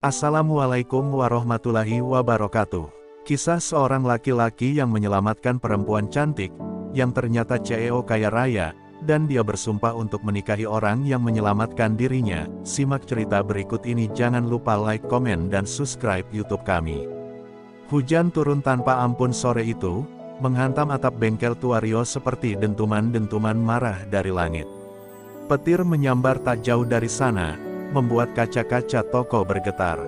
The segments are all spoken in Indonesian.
Assalamualaikum warahmatullahi wabarakatuh. Kisah seorang laki-laki yang menyelamatkan perempuan cantik, yang ternyata CEO kaya raya, dan dia bersumpah untuk menikahi orang yang menyelamatkan dirinya. Simak cerita berikut ini, jangan lupa like, komen, dan subscribe YouTube kami. Hujan turun tanpa ampun sore itu, menghantam atap bengkel tua Rio seperti dentuman-dentuman marah dari langit. Petir menyambar tak jauh dari sana, membuat kaca-kaca toko bergetar.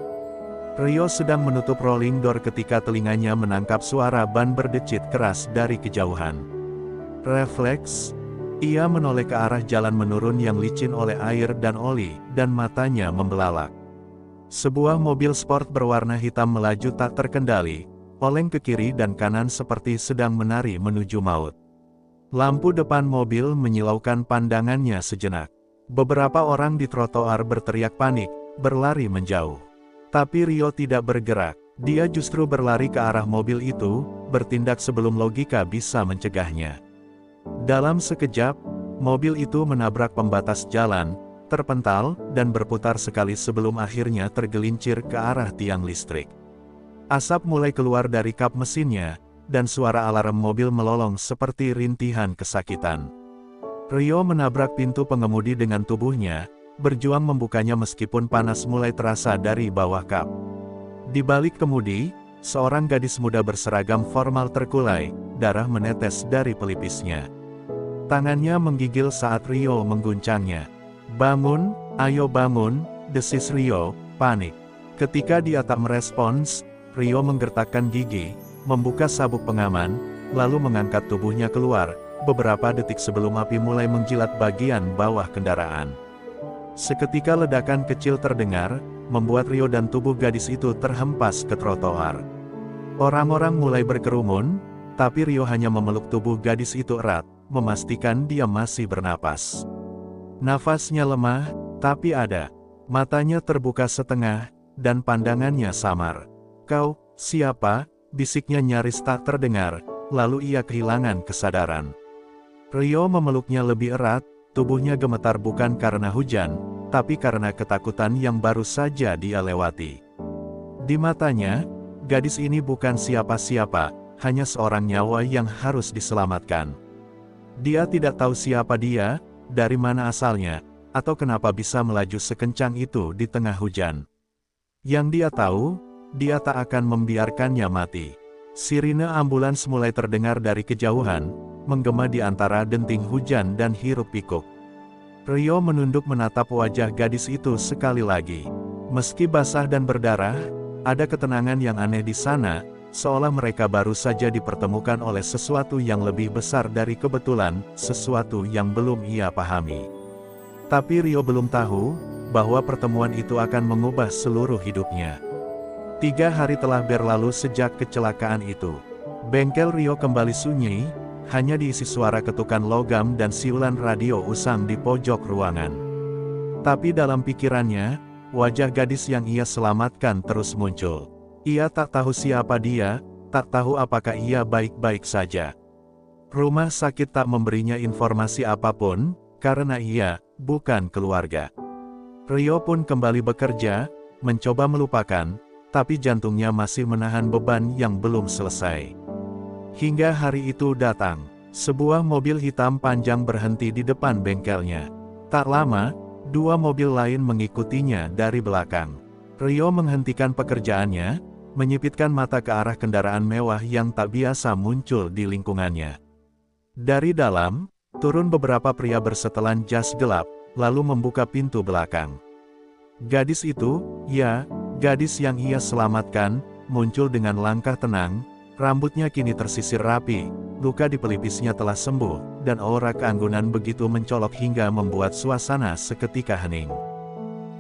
Rio sedang menutup rolling door ketika telinganya menangkap suara ban berdecit keras dari kejauhan. Refleks, ia menoleh ke arah jalan menurun yang licin oleh air dan oli, dan matanya membelalak. Sebuah mobil sport berwarna hitam melaju tak terkendali, oleng ke kiri dan kanan seperti sedang menari menuju maut. Lampu depan mobil menyilaukan pandangannya sejenak. Beberapa orang di trotoar berteriak panik, berlari menjauh. Tapi Rio tidak bergerak, dia justru berlari ke arah mobil itu, bertindak sebelum logika bisa mencegahnya. Dalam sekejap, mobil itu menabrak pembatas jalan, terpental, dan berputar sekali sebelum akhirnya tergelincir ke arah tiang listrik. Asap mulai keluar dari kap mesinnya, dan suara alarm mobil melolong seperti rintihan kesakitan. Rio menabrak pintu pengemudi dengan tubuhnya, berjuang membukanya meskipun panas mulai terasa dari bawah kap. Di balik kemudi, seorang gadis muda berseragam formal terkulai, darah menetes dari pelipisnya. Tangannya menggigil saat Rio mengguncangnya. "Bangun, ayo bangun," desis Rio, panik. Ketika dia tak merespons, Rio menggertakkan gigi, membuka sabuk pengaman, lalu mengangkat tubuhnya keluar, beberapa detik sebelum api mulai menjilat bagian bawah kendaraan. Seketika ledakan kecil terdengar, membuat Rio dan tubuh gadis itu terhempas ke trotoar. Orang-orang mulai berkerumun, tapi Rio hanya memeluk tubuh gadis itu erat, memastikan dia masih bernapas. Nafasnya lemah, tapi ada. Matanya terbuka setengah, dan pandangannya samar. "Kau, siapa?" bisiknya nyaris tak terdengar, lalu ia kehilangan kesadaran. Rio memeluknya lebih erat, tubuhnya gemetar bukan karena hujan, tapi karena ketakutan yang baru saja dia lewati. Di matanya, gadis ini bukan siapa-siapa, hanya seorang nyawa yang harus diselamatkan. Dia tidak tahu siapa dia, dari mana asalnya, atau kenapa bisa melaju sekencang itu di tengah hujan. Yang dia tahu, dia tak akan membiarkannya mati. Sirine ambulans mulai terdengar dari kejauhan, menggema di antara denting hujan dan hiruk-pikuk. Rio menunduk menatap wajah gadis itu sekali lagi. Meski basah dan berdarah, ada ketenangan yang aneh di sana, seolah mereka baru saja dipertemukan oleh sesuatu yang lebih besar dari kebetulan, sesuatu yang belum ia pahami. Tapi Rio belum tahu, bahwa pertemuan itu akan mengubah seluruh hidupnya. 3 hari telah berlalu sejak kecelakaan itu. Bengkel Rio kembali sunyi, hanya diisi suara ketukan logam dan siulan radio usang di pojok ruangan. Tapi dalam pikirannya, wajah gadis yang ia selamatkan terus muncul. Ia tak tahu siapa dia, tak tahu apakah ia baik-baik saja. Rumah sakit tak memberinya informasi apapun, karena ia bukan keluarga. Rio pun kembali bekerja, mencoba melupakan, tapi jantungnya masih menahan beban yang belum selesai. Hingga hari itu datang, sebuah mobil hitam panjang berhenti di depan bengkelnya. Tak lama, 2 mobil lain mengikutinya dari belakang. Rio menghentikan pekerjaannya, menyipitkan mata ke arah kendaraan mewah yang tak biasa muncul di lingkungannya. Dari dalam, turun beberapa pria bersetelan jas gelap, lalu membuka pintu belakang. Gadis itu, ya, gadis yang ia selamatkan, muncul dengan langkah tenang. Rambutnya kini tersisir rapi, luka di pelipisnya telah sembuh, dan aura keanggunan begitu mencolok hingga membuat suasana seketika hening.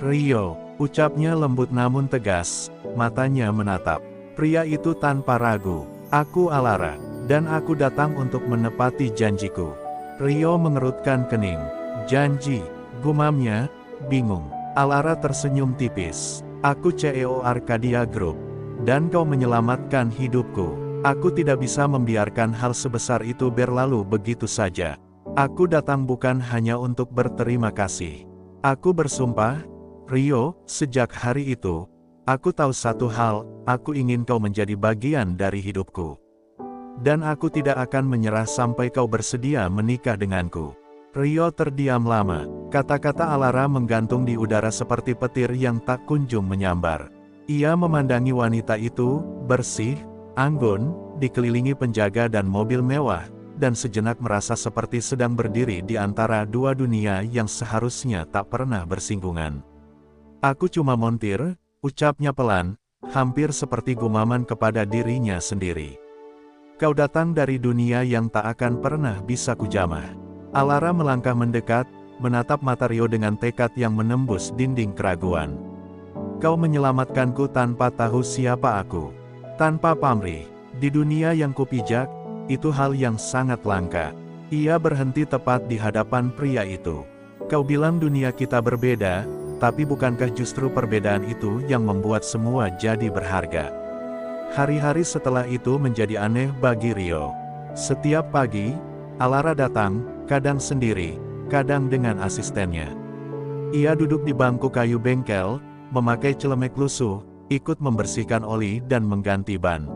"Rio," ucapnya lembut namun tegas, matanya menatap. Pria itu tanpa ragu, "Aku Alara, dan aku datang untuk menepati janjiku." Rio mengerutkan kening. "Janji," gumamnya, bingung. Alara tersenyum tipis. "Aku CEO Arcadia Group, dan kau menyelamatkan hidupku. Aku tidak bisa membiarkan hal sebesar itu berlalu begitu saja. Aku datang bukan hanya untuk berterima kasih. Aku bersumpah, Rio, sejak hari itu, Aku tahu satu hal, aku ingin kau menjadi bagian dari hidupku. Dan aku tidak akan menyerah sampai kau bersedia menikah denganku. Rio terdiam lama, kata-kata Alara menggantung di udara seperti petir yang tak kunjung menyambar. Ia memandangi wanita itu, bersih, anggun, dikelilingi penjaga dan mobil mewah, dan sejenak merasa seperti sedang berdiri di antara dua dunia yang seharusnya tak pernah bersinggungan. Aku cuma montir, ucapnya pelan, hampir seperti gumaman kepada dirinya sendiri. Kau datang dari dunia yang tak akan pernah bisa kujamah. Alara melangkah mendekat, menatap mata Rio dengan tekad yang menembus dinding keraguan. Kau menyelamatkanku tanpa tahu siapa aku. Tanpa pamrih, di dunia yang kupijak, itu hal yang sangat langka. Ia berhenti tepat di hadapan pria itu. Kau bilang dunia kita berbeda, tapi bukankah justru perbedaan itu yang membuat semua jadi berharga? Hari-hari setelah itu menjadi aneh bagi Rio. Setiap pagi, Alara datang, kadang sendiri, kadang dengan asistennya. Ia duduk di bangku kayu bengkel, memakai celemek lusuh, ikut membersihkan oli dan mengganti ban.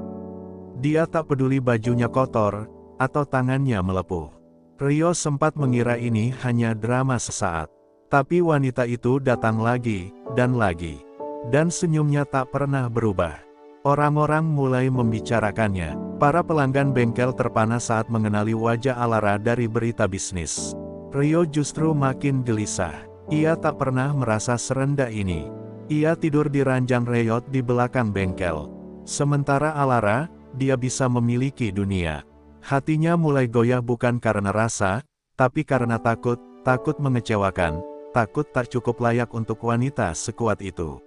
Dia tak peduli bajunya kotor, atau tangannya melepuh. Rio sempat mengira ini hanya drama sesaat. Tapi wanita itu datang lagi, dan senyumnya tak pernah berubah. Orang-orang mulai membicarakannya. Para pelanggan bengkel terpana saat mengenali wajah Alara dari berita bisnis. Rio justru makin gelisah. Ia tak pernah merasa serendah ini. Ia tidur di ranjang reyot di belakang bengkel. Sementara Alara, dia bisa memiliki dunia. Hatinya mulai goyah bukan karena rasa, tapi karena takut mengecewakan, takut tak cukup layak untuk wanita sekuat itu.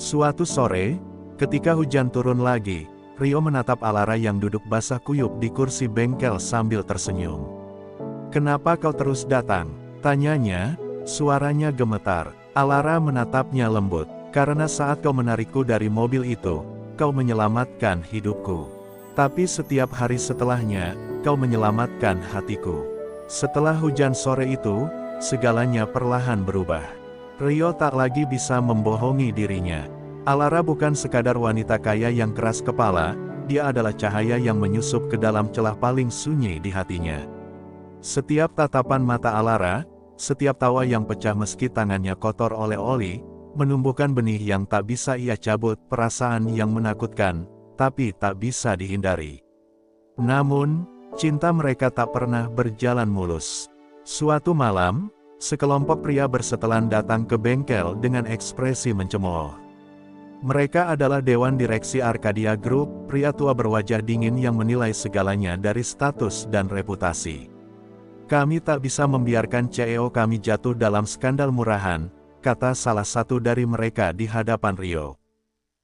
Suatu sore, ketika hujan turun lagi, Rio menatap Alara yang duduk basah kuyup di kursi bengkel sambil tersenyum. "Kenapa kau terus datang?" tanyanya, suaranya gemetar. Alara menatapnya lembut. "Karena saat kau menarikku dari mobil itu, kau menyelamatkan hidupku. Tapi setiap hari setelahnya, kau menyelamatkan hatiku." Setelah hujan sore itu, segalanya perlahan berubah. Rio tak lagi bisa membohongi dirinya. Alara bukan sekadar wanita kaya yang keras kepala, dia adalah cahaya yang menyusup ke dalam celah paling sunyi di hatinya. Setiap tatapan mata Alara, setiap tawa yang pecah meski tangannya kotor oleh oli, menumbuhkan benih yang tak bisa ia cabut, perasaan yang menakutkan, tapi tak bisa dihindari. Namun, cinta mereka tak pernah berjalan mulus. Suatu malam, sekelompok pria bersetelan datang ke bengkel dengan ekspresi mencemooh. Mereka adalah Dewan Direksi Arcadia Group, pria tua berwajah dingin yang menilai segalanya dari status dan reputasi. "Kami tak bisa membiarkan CEO kami jatuh dalam skandal murahan," kata salah satu dari mereka di hadapan Rio.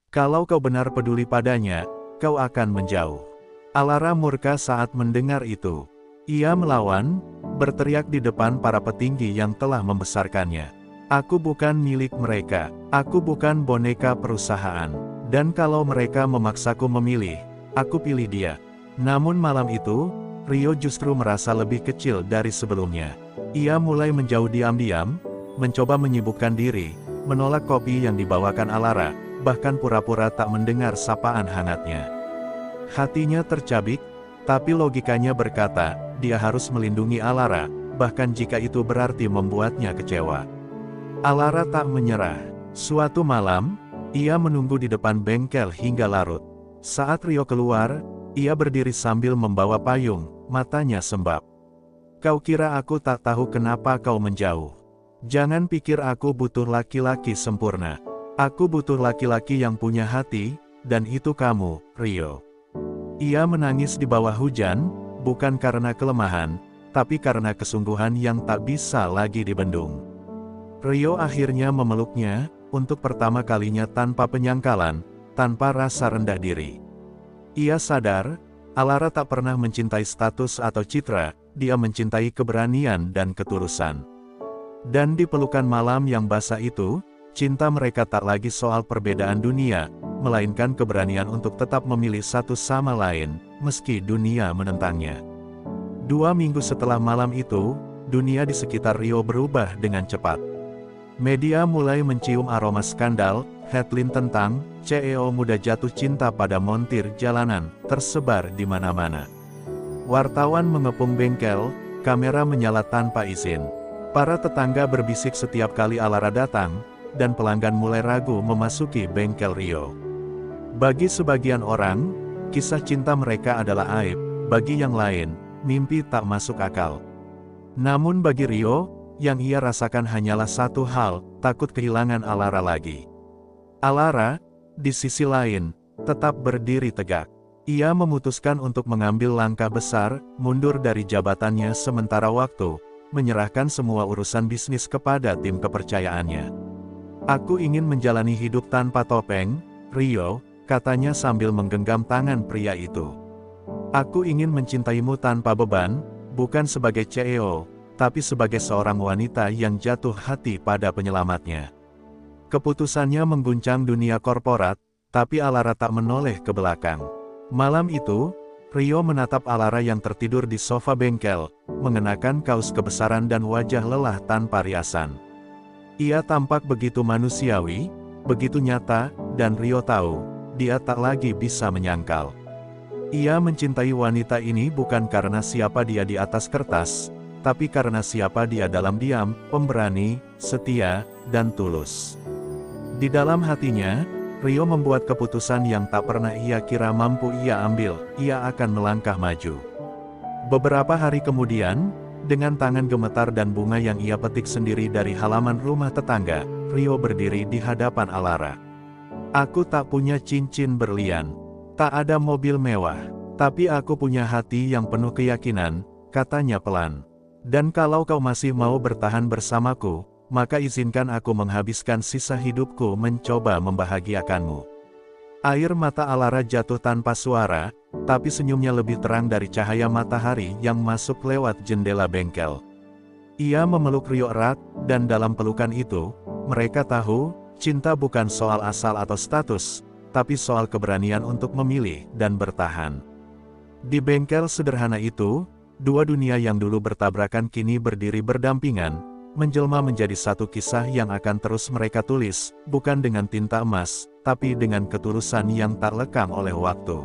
"Kalau kau benar peduli padanya, kau akan menjauh." Alara murka saat mendengar itu. Ia melawan, berteriak di depan para petinggi yang telah membesarkannya. "Aku bukan milik mereka, aku bukan boneka perusahaan. Dan kalau mereka memaksaku memilih, aku pilih dia." Namun malam itu, Rio justru merasa lebih kecil dari sebelumnya. Ia mulai menjauh diam-diam, mencoba menyibukkan diri, menolak kopi yang dibawakan Alara, bahkan pura-pura tak mendengar sapaan hangatnya. Hatinya tercabik, tapi logikanya berkata, dia harus melindungi Alara, bahkan jika itu berarti membuatnya kecewa. Alara tak menyerah. Suatu malam, ia menunggu di depan bengkel hingga larut. Saat Rio keluar, ia berdiri sambil membawa payung, matanya sembab. "Kau kira aku tak tahu kenapa kau menjauh? Jangan pikir aku butuh laki-laki sempurna. Aku butuh laki-laki yang punya hati, dan itu kamu, Rio." Ia menangis di bawah hujan, bukan karena kelemahan, tapi karena kesungguhan yang tak bisa lagi dibendung. Rio akhirnya memeluknya, untuk pertama kalinya tanpa penyangkalan, tanpa rasa rendah diri. Ia sadar, Alara tak pernah mencintai status atau citra, dia mencintai keberanian dan ketulusan. Dan di pelukan malam yang basah itu, cinta mereka tak lagi soal perbedaan dunia, melainkan keberanian untuk tetap memilih satu sama lain, meski dunia menentangnya. 2 minggu setelah malam itu, dunia di sekitar Rio berubah dengan cepat. Media mulai mencium aroma skandal, headline tentang CEO muda jatuh cinta pada montir jalanan, tersebar di mana-mana. Wartawan mengepung bengkel, kamera menyala tanpa izin. Para tetangga berbisik setiap kali Alara datang, dan pelanggan mulai ragu memasuki bengkel Rio. Bagi sebagian orang, kisah cinta mereka adalah aib, bagi yang lain, mimpi tak masuk akal. Namun bagi Rio, yang ia rasakan hanyalah satu hal, takut kehilangan Alara lagi. Alara, di sisi lain, tetap berdiri tegak. Ia memutuskan untuk mengambil langkah besar, mundur dari jabatannya sementara waktu, menyerahkan semua urusan bisnis kepada tim kepercayaannya. Aku ingin menjalani hidup tanpa topeng, Rio, katanya sambil menggenggam tangan pria itu. Aku ingin mencintaimu tanpa beban, bukan sebagai CEO, tapi sebagai seorang wanita yang jatuh hati pada penyelamatnya. Keputusannya mengguncang dunia korporat, tapi Alara tak menoleh ke belakang. Malam itu, Rio menatap Alara yang tertidur di sofa bengkel, mengenakan kaos kebesaran dan wajah lelah tanpa riasan. Ia tampak begitu manusiawi, begitu nyata, dan Rio tahu, dia tak lagi bisa menyangkal. Ia mencintai wanita ini bukan karena siapa dia di atas kertas, tapi karena siapa dia dalam diam, pemberani, setia, dan tulus. Di dalam hatinya, Rio membuat keputusan yang tak pernah ia kira mampu ia ambil, ia akan melangkah maju. Beberapa hari kemudian, dengan tangan gemetar dan bunga yang ia petik sendiri dari halaman rumah tetangga, Rio berdiri di hadapan Alara. Aku tak punya cincin berlian, tak ada mobil mewah, tapi aku punya hati yang penuh keyakinan, katanya pelan. Dan kalau kau masih mau bertahan bersamaku, maka izinkan aku menghabiskan sisa hidupku mencoba membahagiakanmu. Air mata Alara jatuh tanpa suara, tapi senyumnya lebih terang dari cahaya matahari yang masuk lewat jendela bengkel. Ia memeluk Rio erat, dan dalam pelukan itu, mereka tahu, cinta bukan soal asal atau status, tapi soal keberanian untuk memilih dan bertahan. Di bengkel sederhana itu, dua dunia yang dulu bertabrakan kini berdiri berdampingan, menjelma menjadi satu kisah yang akan terus mereka tulis, bukan dengan tinta emas, tapi dengan ketulusan yang tak lekang oleh waktu.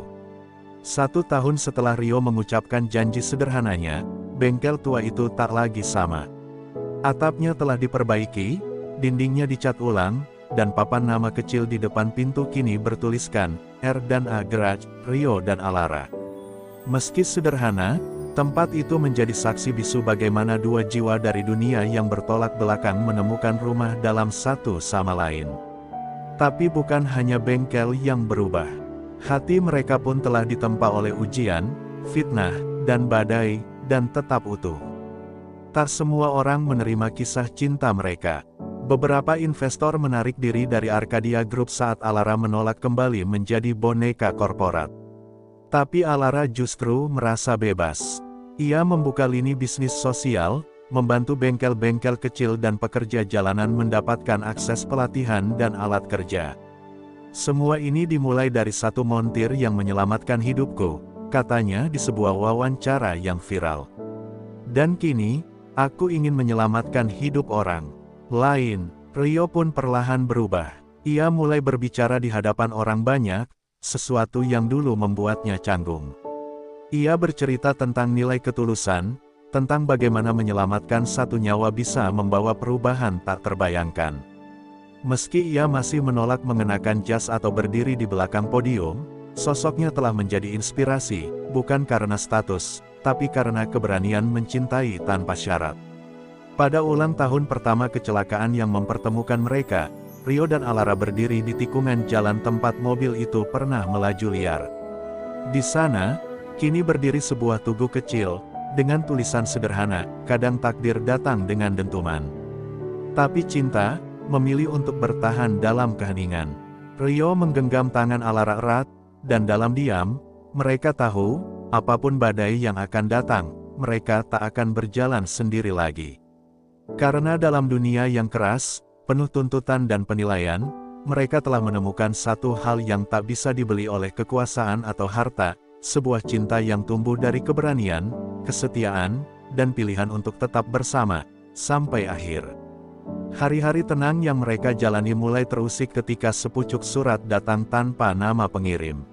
1 tahun setelah Rio mengucapkan janji sederhananya, bengkel tua itu tak lagi sama. Atapnya telah diperbaiki, dindingnya dicat ulang, dan papan nama kecil di depan pintu kini bertuliskan, R&A Garage, Rio dan Alara. Meski sederhana, tempat itu menjadi saksi bisu bagaimana dua jiwa dari dunia yang bertolak belakang menemukan rumah dalam satu sama lain. Tapi bukan hanya bengkel yang berubah. Hati mereka pun telah ditempa oleh ujian, fitnah, dan badai, dan tetap utuh. Tak semua orang menerima kisah cinta mereka. Beberapa investor menarik diri dari Arcadia Group saat Alara menolak kembali menjadi boneka korporat. Tapi Alara justru merasa bebas. Ia membuka lini bisnis sosial, membantu bengkel-bengkel kecil dan pekerja jalanan mendapatkan akses pelatihan dan alat kerja. Semua ini dimulai dari satu montir yang menyelamatkan hidupku, katanya di sebuah wawancara yang viral. Dan kini, aku ingin menyelamatkan hidup orang lain. Rio pun perlahan berubah. Ia mulai berbicara di hadapan orang banyak, sesuatu yang dulu membuatnya canggung. Ia bercerita tentang nilai ketulusan, tentang bagaimana menyelamatkan satu nyawa bisa membawa perubahan tak terbayangkan. Meski ia masih menolak mengenakan jas atau berdiri di belakang podium, sosoknya telah menjadi inspirasi, bukan karena status, tapi karena keberanian mencintai tanpa syarat. Pada ulang tahun pertama kecelakaan yang mempertemukan mereka, Rio dan Alara berdiri di tikungan jalan tempat mobil itu pernah melaju liar. Di sana, kini berdiri sebuah tugu kecil, dengan tulisan sederhana, kadang takdir datang dengan dentuman. Tapi cinta, memilih untuk bertahan dalam keheningan. Rio menggenggam tangan Alara erat, dan dalam diam, mereka tahu, apapun badai yang akan datang, mereka tak akan berjalan sendiri lagi. Karena dalam dunia yang keras, penuh tuntutan dan penilaian, mereka telah menemukan satu hal yang tak bisa dibeli oleh kekuasaan atau harta, sebuah cinta yang tumbuh dari keberanian, kesetiaan, dan pilihan untuk tetap bersama, sampai akhir. Hari-hari tenang yang mereka jalani mulai terusik ketika sepucuk surat datang tanpa nama pengirim.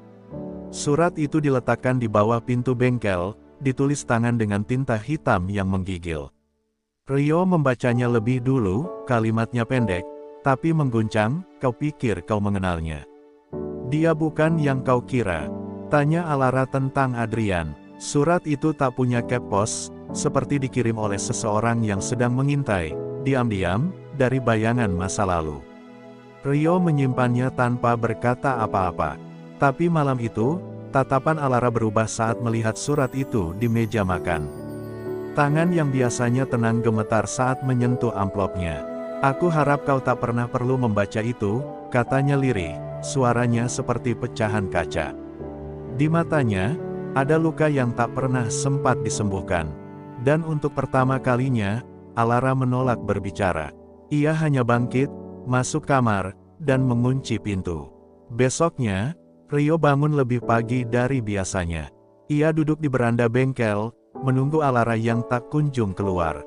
Surat itu diletakkan di bawah pintu bengkel, ditulis tangan dengan tinta hitam yang menggigil. Rio membacanya lebih dulu, kalimatnya pendek, tapi mengguncang. Kau pikir kau mengenalnya? Dia bukan yang kau kira. Tanya Alara tentang Adrian. Surat itu tak punya cap pos, seperti dikirim oleh seseorang yang sedang mengintai, diam-diam, dari bayangan masa lalu. Rio menyimpannya tanpa berkata apa-apa. Tapi malam itu, tatapan Alara berubah saat melihat surat itu di meja makan. Tangan yang biasanya tenang gemetar saat menyentuh amplopnya. Aku harap kau tak pernah perlu membaca itu, katanya lirih, suaranya seperti pecahan kaca. Di matanya, ada luka yang tak pernah sempat disembuhkan. Dan untuk pertama kalinya, Alara menolak berbicara. Ia hanya bangkit, masuk kamar, dan mengunci pintu. Besoknya, Rio bangun lebih pagi dari biasanya. Ia duduk di beranda bengkel, menunggu Alara yang tak kunjung keluar.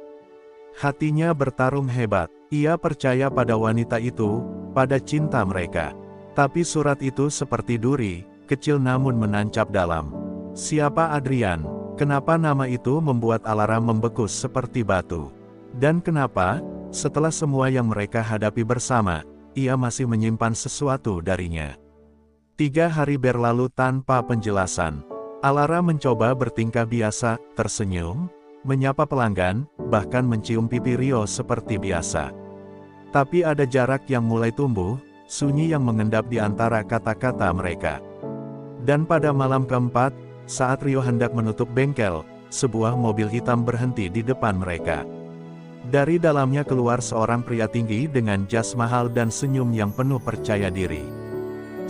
Hatinya bertarung hebat. Ia percaya pada wanita itu, pada cinta mereka. Tapi surat itu seperti duri, kecil namun menancap dalam. Siapa Adrian? Kenapa nama itu membuat Alara membeku seperti batu? Dan kenapa, setelah semua yang mereka hadapi bersama, ia masih menyimpan sesuatu darinya? 3 hari berlalu tanpa penjelasan. Alara mencoba bertingkah biasa, tersenyum, menyapa pelanggan, bahkan mencium pipi Rio seperti biasa. Tapi ada jarak yang mulai tumbuh, sunyi yang mengendap di antara kata-kata mereka. Dan pada malam keempat, saat Rio hendak menutup bengkel, sebuah mobil hitam berhenti di depan mereka. Dari dalamnya keluar seorang pria tinggi dengan jas mahal dan senyum yang penuh percaya diri.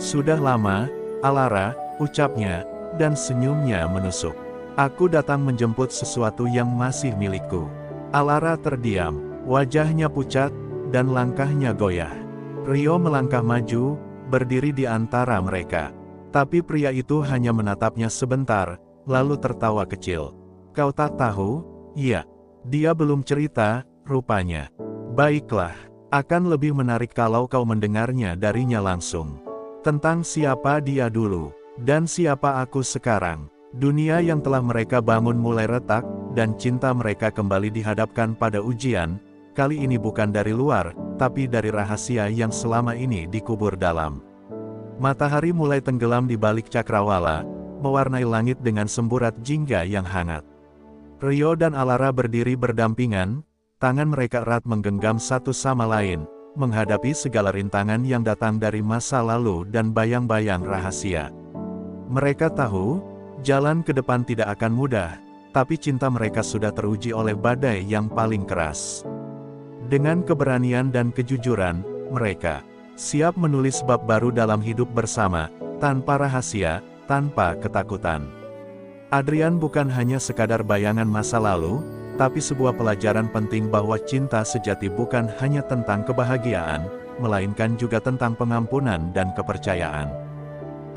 Sudah lama, Alara, ucapnya, dan senyumnya menusuk. Aku datang menjemput sesuatu yang masih milikku. Alara terdiam, wajahnya pucat, dan langkahnya goyah. Rio melangkah maju, berdiri di antara mereka. Tapi pria itu hanya menatapnya sebentar, lalu tertawa kecil. Kau tak tahu? Iya. Dia belum cerita, rupanya. Baiklah, akan lebih menarik kalau kau mendengarnya darinya langsung. Tentang siapa dia dulu, dan siapa aku sekarang. Dunia yang telah mereka bangun mulai retak, dan cinta mereka kembali dihadapkan pada ujian, kali ini bukan dari luar, tapi dari rahasia yang selama ini dikubur dalam. Matahari mulai tenggelam di balik cakrawala, mewarnai langit dengan semburat jingga yang hangat. Rio dan Alara berdiri berdampingan, tangan mereka erat menggenggam satu sama lain, menghadapi segala rintangan yang datang dari masa lalu dan bayang-bayang rahasia. Mereka tahu, jalan ke depan tidak akan mudah, tapi cinta mereka sudah teruji oleh badai yang paling keras. Dengan keberanian dan kejujuran, mereka siap menulis bab baru dalam hidup bersama, tanpa rahasia, tanpa ketakutan. Adrian bukan hanya sekadar bayangan masa lalu, tapi sebuah pelajaran penting bahwa cinta sejati bukan hanya tentang kebahagiaan, melainkan juga tentang pengampunan dan kepercayaan.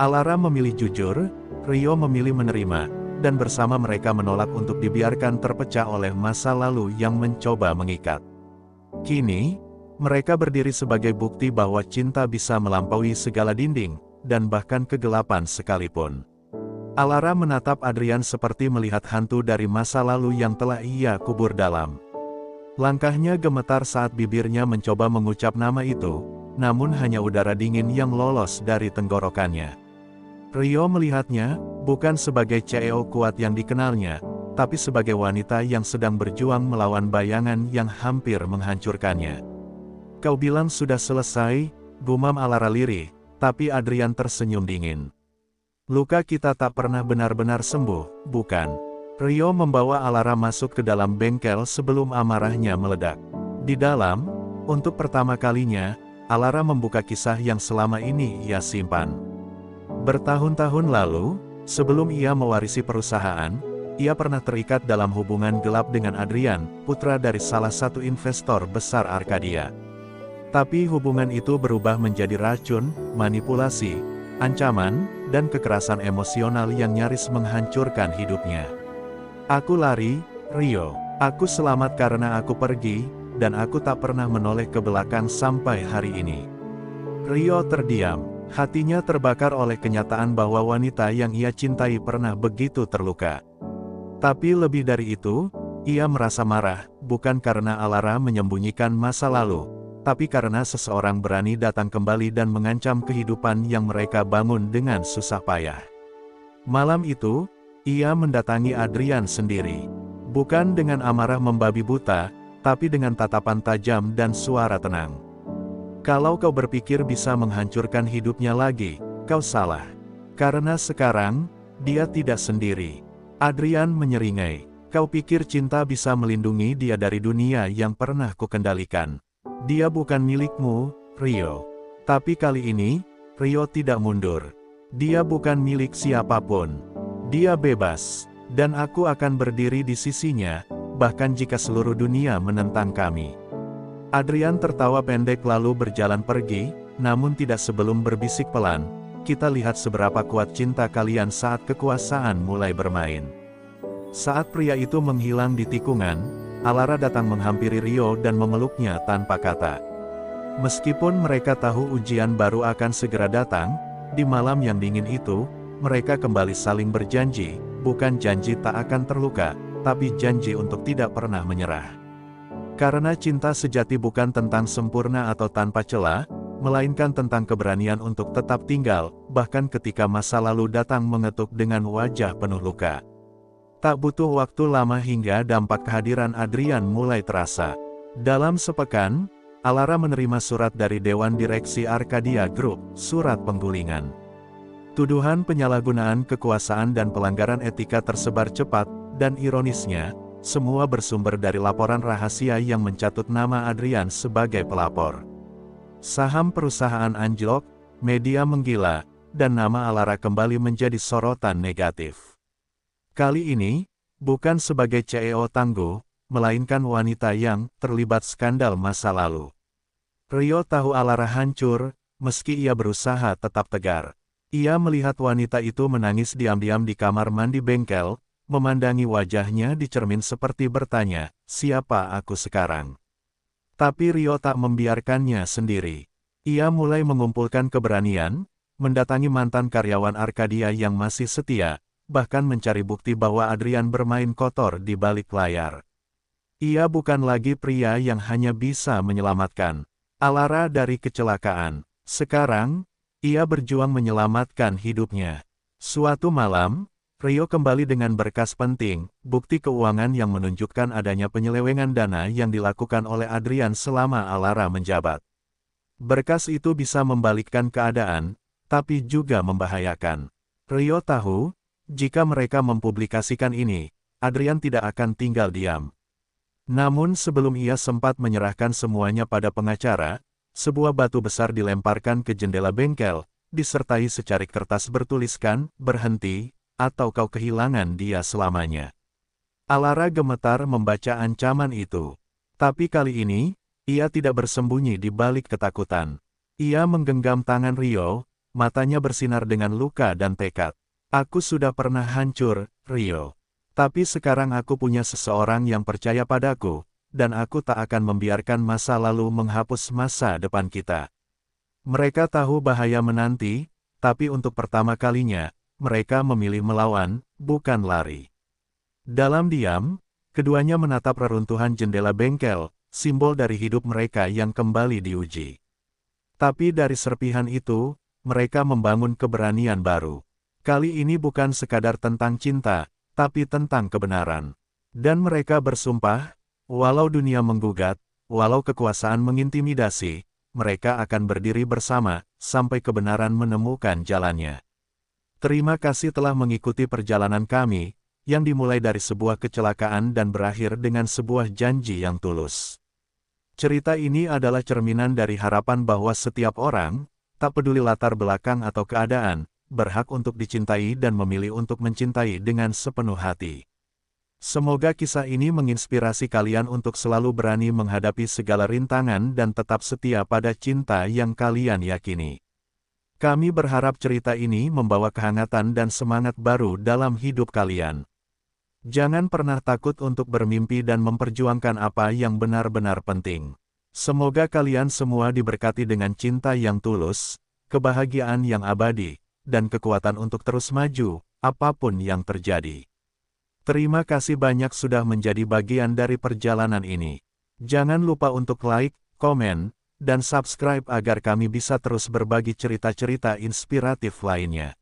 Alara memilih jujur, Rio memilih menerima, dan bersama mereka menolak untuk dibiarkan terpecah oleh masa lalu yang mencoba mengikat. Kini, mereka berdiri sebagai bukti bahwa cinta bisa melampaui segala dinding, dan bahkan kegelapan sekalipun. Alara menatap Adrian seperti melihat hantu dari masa lalu yang telah ia kubur dalam. Langkahnya gemetar saat bibirnya mencoba mengucap nama itu, namun hanya udara dingin yang lolos dari tenggorokannya. Rio melihatnya, bukan sebagai CEO kuat yang dikenalnya, tapi sebagai wanita yang sedang berjuang melawan bayangan yang hampir menghancurkannya. Kau bilang sudah selesai, gumam Alara lirih, tapi Adrian tersenyum dingin. Luka kita tak pernah benar-benar sembuh, bukan? Rio membawa Alara masuk ke dalam bengkel sebelum amarahnya meledak. Di dalam, untuk pertama kalinya, Alara membuka kisah yang selama ini ia simpan. Bertahun-tahun lalu, sebelum ia mewarisi perusahaan, ia pernah terikat dalam hubungan gelap dengan Adrian, putra dari salah satu investor besar Arkadia. Tapi hubungan itu berubah menjadi racun, manipulasi, ancaman, dan kekerasan emosional yang nyaris menghancurkan hidupnya. Aku lari, Rio. Aku selamat karena aku pergi, dan aku tak pernah menoleh ke belakang sampai hari ini." Rio terdiam. Hatinya terbakar oleh kenyataan bahwa wanita yang ia cintai pernah begitu terluka. Tapi lebih dari itu, ia merasa marah, bukan karena Alara menyembunyikan masa lalu, tapi karena seseorang berani datang kembali dan mengancam kehidupan yang mereka bangun dengan susah payah. Malam itu, ia mendatangi Adrian sendiri. Bukan dengan amarah membabi buta, tapi dengan tatapan tajam dan suara tenang. "Kalau kau berpikir bisa menghancurkan hidupnya lagi, kau salah. Karena sekarang, dia tidak sendiri." Adrian menyeringai. "Kau pikir cinta bisa melindungi dia dari dunia yang pernah kukendalikan? Dia bukan milikmu, Rio. Tapi kali ini, Rio tidak mundur. Dia bukan milik siapapun. Dia bebas. Dan aku akan berdiri di sisinya, bahkan jika seluruh dunia menentang kami." Adrian tertawa pendek lalu berjalan pergi, namun tidak sebelum berbisik pelan, "Kita lihat seberapa kuat cinta kalian saat kekuasaan mulai bermain." Saat pria itu menghilang di tikungan, Alara datang menghampiri Rio dan memeluknya tanpa kata. Meskipun mereka tahu ujian baru akan segera datang, di malam yang dingin itu, mereka kembali saling berjanji, bukan janji tak akan terluka, tapi janji untuk tidak pernah menyerah. Karena cinta sejati bukan tentang sempurna atau tanpa celah, melainkan tentang keberanian untuk tetap tinggal, bahkan ketika masa lalu datang mengetuk dengan wajah penuh luka. Tak butuh waktu lama hingga dampak kehadiran Adrian mulai terasa. Dalam sepekan, Alara menerima surat dari Dewan Direksi Arcadia Group, surat penggulingan. Tuduhan penyalahgunaan kekuasaan dan pelanggaran etika tersebar cepat, dan ironisnya, semua bersumber dari laporan rahasia yang mencatut nama Adrian sebagai pelapor. Saham perusahaan anjlok, media menggila, dan nama Alara kembali menjadi sorotan negatif. Kali ini, bukan sebagai CEO tangguh, melainkan wanita yang terlibat skandal masa lalu. Rio tahu Alara hancur, meski ia berusaha tetap tegar. Ia melihat wanita itu menangis diam-diam di kamar mandi bengkel, memandangi wajahnya di cermin seperti bertanya, "Siapa aku sekarang?" Tapi Rio tak membiarkannya sendiri. Ia mulai mengumpulkan keberanian, mendatangi mantan karyawan Arcadia yang masih setia, bahkan mencari bukti bahwa Adrian bermain kotor di balik layar. Ia bukan lagi pria yang hanya bisa menyelamatkan Alara dari kecelakaan. Sekarang, ia berjuang menyelamatkan hidupnya. Suatu malam, Rio kembali dengan berkas penting, bukti keuangan yang menunjukkan adanya penyelewengan dana yang dilakukan oleh Adrian selama Alara menjabat. Berkas itu bisa membalikkan keadaan, tapi juga membahayakan. Rio tahu, jika mereka mempublikasikan ini, Adrian tidak akan tinggal diam. Namun sebelum ia sempat menyerahkan semuanya pada pengacara, sebuah batu besar dilemparkan ke jendela bengkel, disertai secarik kertas bertuliskan, "Berhenti, atau kau kehilangan dia selamanya." Alara gemetar membaca ancaman itu. Tapi kali ini, ia tidak bersembunyi di balik ketakutan. Ia menggenggam tangan Rio, matanya bersinar dengan luka dan tekad. "Aku sudah pernah hancur, Rio. Tapi sekarang aku punya seseorang yang percaya padaku, dan aku tak akan membiarkan masa lalu menghapus masa depan kita." Mereka tahu bahaya menanti, tapi untuk pertama kalinya, mereka memilih melawan, bukan lari. Dalam diam, keduanya menatap reruntuhan jendela bengkel, simbol dari hidup mereka yang kembali diuji. Tapi dari serpihan itu, mereka membangun keberanian baru. Kali ini bukan sekadar tentang cinta, tapi tentang kebenaran. Dan mereka bersumpah, walau dunia menggugat, walau kekuasaan mengintimidasi, mereka akan berdiri bersama, sampai kebenaran menemukan jalannya. Terima kasih telah mengikuti perjalanan kami, yang dimulai dari sebuah kecelakaan dan berakhir dengan sebuah janji yang tulus. Cerita ini adalah cerminan dari harapan bahwa setiap orang, tak peduli latar belakang atau keadaan, berhak untuk dicintai dan memilih untuk mencintai dengan sepenuh hati. Semoga kisah ini menginspirasi kalian untuk selalu berani menghadapi segala rintangan dan tetap setia pada cinta yang kalian yakini. Kami berharap cerita ini membawa kehangatan dan semangat baru dalam hidup kalian. Jangan pernah takut untuk bermimpi dan memperjuangkan apa yang benar-benar penting. Semoga kalian semua diberkati dengan cinta yang tulus, kebahagiaan yang abadi, dan kekuatan untuk terus maju, apapun yang terjadi. Terima kasih banyak sudah menjadi bagian dari perjalanan ini. Jangan lupa untuk like, komen, dan subscribe agar kami bisa terus berbagi cerita-cerita inspiratif lainnya.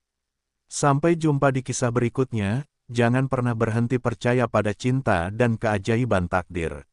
Sampai jumpa di kisah berikutnya, jangan pernah berhenti percaya pada cinta dan keajaiban takdir.